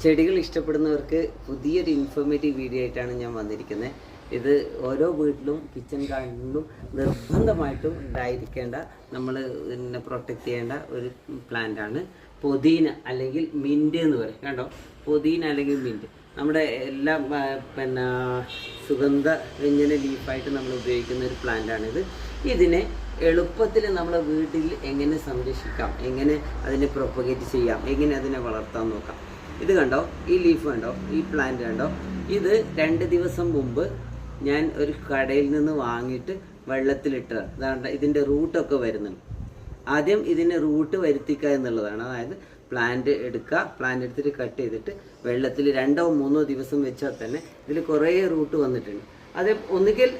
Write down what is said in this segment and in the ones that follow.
ചെടികൾ ഇഷ്ടപ്പെടുന്നവർക്ക് പുതിയൊരു ഇൻഫോർമേറ്റീവ് വീഡിയോ ആയിട്ടാണ് ഞാൻ വന്നിരിക്കുന്നത്. ഇത് ഓരോ വീട്ടിലും കിച്ചൺ ഗാർഡനിലും നിർബന്ധമായിട്ടും ഉണ്ടായിരിക്കേണ്ട, നമ്മൾ പിന്നെ പ്രൊട്ടക്റ്റ് ചെയ്യേണ്ട ഒരു പ്ലാന്റാണ് പുതിന അല്ലെങ്കിൽ മിൻറ്റ് എന്ന് പറയും. കണ്ടോ, പുതിന അല്ലെങ്കിൽ മിൻറ്റ് നമ്മുടെ എല്ലാം പിന്നെ സുഗന്ധ വ്യഞ്ജന ലീഫായിട്ട് നമ്മൾ ഉപയോഗിക്കുന്ന ഒരു പ്ലാന്റാണിത്. ഇതിനെ എളുപ്പത്തിൽ നമ്മളെ വീട്ടിൽ എങ്ങനെ സംരക്ഷിക്കാം, എങ്ങനെ അതിനെ പ്രൊപ്പഗേറ്റ് ചെയ്യാം, എങ്ങനെ അതിനെ വളർത്താൻ നോക്കാം. ഇത് കണ്ടോ, ഈ ലീഫ് കണ്ടോ, ഈ പ്ലാന്റ് കണ്ടോ, ഇത് 2 ദിവസം മുമ്പ് ഞാൻ ഒരു കടയിൽ നിന്ന് വാങ്ങിയിട്ട് വെള്ളത്തിലിട്ടതാണ്. അതാണ്ട് ഇതിൻ്റെ റൂട്ടൊക്കെ വരുന്നുണ്ട്. ആദ്യം ഇതിന് റൂട്ട് വരുത്തിക്കുക എന്നുള്ളതാണ്. അതായത് പ്ലാന്റ് എടുക്കുക, പ്ലാന്റ് എടുത്തിട്ട് കട്ട് ചെയ്തിട്ട് വെള്ളത്തിൽ 2 or 3 ദിവസം വെച്ചാൽ തന്നെ ഇതിൽ കുറേ റൂട്ട് വന്നിട്ടുണ്ട്. അത് ഒന്നുകിൽ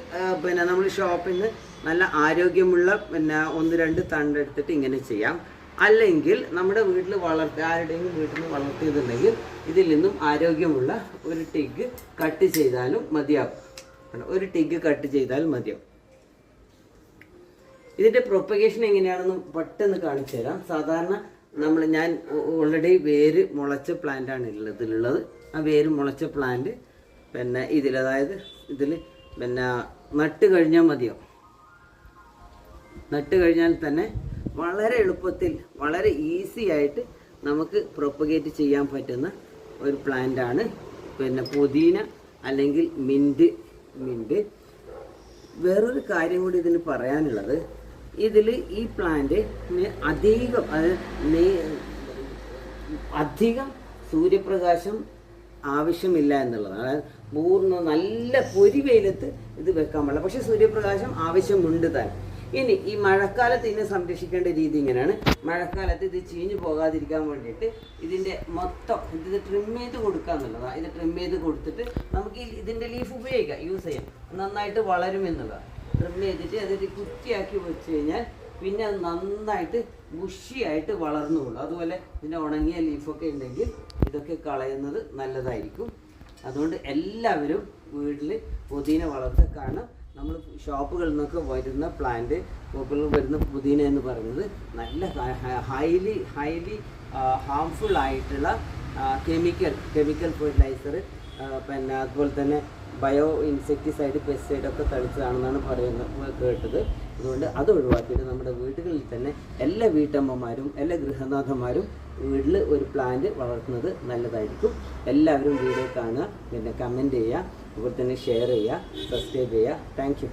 പിന്നെ നമ്മൾ ഷോപ്പിൽ നിന്ന് നല്ല ആരോഗ്യമുള്ള പിന്നെ 1-2 തണ്ടെടുത്തിട്ട് ഇങ്ങനെ ചെയ്യാം. അല്ലെങ്കിൽ നമ്മുടെ വീട്ടിൽ ആരുടെയും വീട്ടിൽ നിന്ന് വളർത്തിയതുണ്ടെങ്കിൽ ഇതിൽ നിന്നും ആരോഗ്യമുള്ള ഒരു ടിഗ് കട്ട് ചെയ്താലും മതിയാവും. ഒരു ടിഗ് കട്ട് ചെയ്താൽ മതിയാവും. ഇതിൻ്റെ പ്രൊപ്പഗേഷൻ എങ്ങനെയാണെന്ന് പെട്ടെന്ന് കാണിച്ചു തരാം. സാധാരണ ഞാൻ ഓൾറെഡി വേര് മുളച്ച പ്ലാന്റാണ് ഇതിലുള്ളത്. ആ വേര് മുളച്ച പ്ലാന്റ് പിന്നെ അതായത് ഇതിൽ പിന്നെ നട്ട് കഴിഞ്ഞാൽ മതിയാവും. നട്ട് കഴിഞ്ഞാൽ തന്നെ വളരെ എളുപ്പത്തിൽ വളരെ ഈസി ആയിട്ട് നമുക്ക് പ്രൊപ്പഗേറ്റ് ചെയ്യാൻ പറ്റുന്ന ഒരു പ്ലാന്റാണ് പിന്നെ പുതിന അല്ലെങ്കിൽ മിൻറ്റ്. വേറൊരു കാര്യം കൂടി ഇതിന് പറയാനുള്ളത്, ഇതിൽ ഈ പ്ലാന്റിന് അധികം സൂര്യപ്രകാശം ആവശ്യമില്ല എന്നുള്ളതാണ്. അതായത് നല്ല പൊരി വെയിലത്ത് ഇത് വെക്കാൻ പാടില്ല. പക്ഷെ സൂര്യപ്രകാശം ആവശ്യമുണ്ട് താൻ. ഇനി ഈ മഴക്കാലത്ത് ഇതിനെ സംരക്ഷിക്കേണ്ട രീതി ഇങ്ങനെയാണ്. മഴക്കാലത്ത് ഇത് ചീഞ്ഞു പോകാതിരിക്കാൻ വേണ്ടിയിട്ട് ഇതിൻ്റെ മൊത്തം ഇത് ട്രിം ചെയ്ത് കൊടുക്കുക എന്നുള്ളതാണ്. ഇത് ട്രിം ചെയ്ത് കൊടുത്തിട്ട് നമുക്ക് ഇതിൻ്റെ ലീഫ് ഉപയോഗിക്കാം, യൂസ് ചെയ്യാം, നന്നായിട്ട് വളരും എന്നുള്ളതാണ്. ട്രിം ചെയ്തിട്ട് അതൊരു കുറ്റിയാക്കി വെച്ച് കഴിഞ്ഞാൽ പിന്നെ അത് നന്നായിട്ട് ബുഷിയായിട്ട് വളർന്നുകൊള്ളും. അതുപോലെ ഇതിൻ്റെ ഉണങ്ങിയ ലീഫൊക്കെ ഉണ്ടെങ്കിൽ ഇതൊക്കെ കളയുന്നത് നല്ലതായിരിക്കും. അതുകൊണ്ട് എല്ലാവരും വീട്ടിൽ പുതിന വളർത്തുക. കാരണം നമ്മൾ ഷോപ്പുകളിൽ നിന്നൊക്കെ വരുന്ന പ്ലാന്റ്, വരുന്ന പുതിന എന്ന് പറയുന്നത് നല്ല ഹൈലി ഹാംഫുൾ ആയിട്ടുള്ള കെമിക്കൽ ഫെർട്ടിലൈസർ, പിന്നെ അതുപോലെ തന്നെ ബയോ ഇൻസെക്ടിസൈഡ്, പെസ്റ്റിസൈഡൊക്കെ തളിച്ചതാണെന്നാണ് കേട്ടത്. അതുകൊണ്ട് അത് ഒഴിവാക്കിയിട്ട് നമ്മുടെ വീടുകളിൽ തന്നെ എല്ലാ വീട്ടമ്മമാരും എല്ലാ ഗൃഹനാഥന്മാരും വീട്ടിൽ ഒരു പ്ലാന്റ് വളർത്തുന്നത് നല്ലതായിരിക്കും. എല്ലാവരും വീഡിയോ കാണുക, പിന്നെ കമൻറ്റ് ചെയ്യുക, അതുപോലെ തന്നെ ഷെയർ ചെയ്യുക, സബ്സ്ക്രൈബ് ചെയ്യുക. Thank you.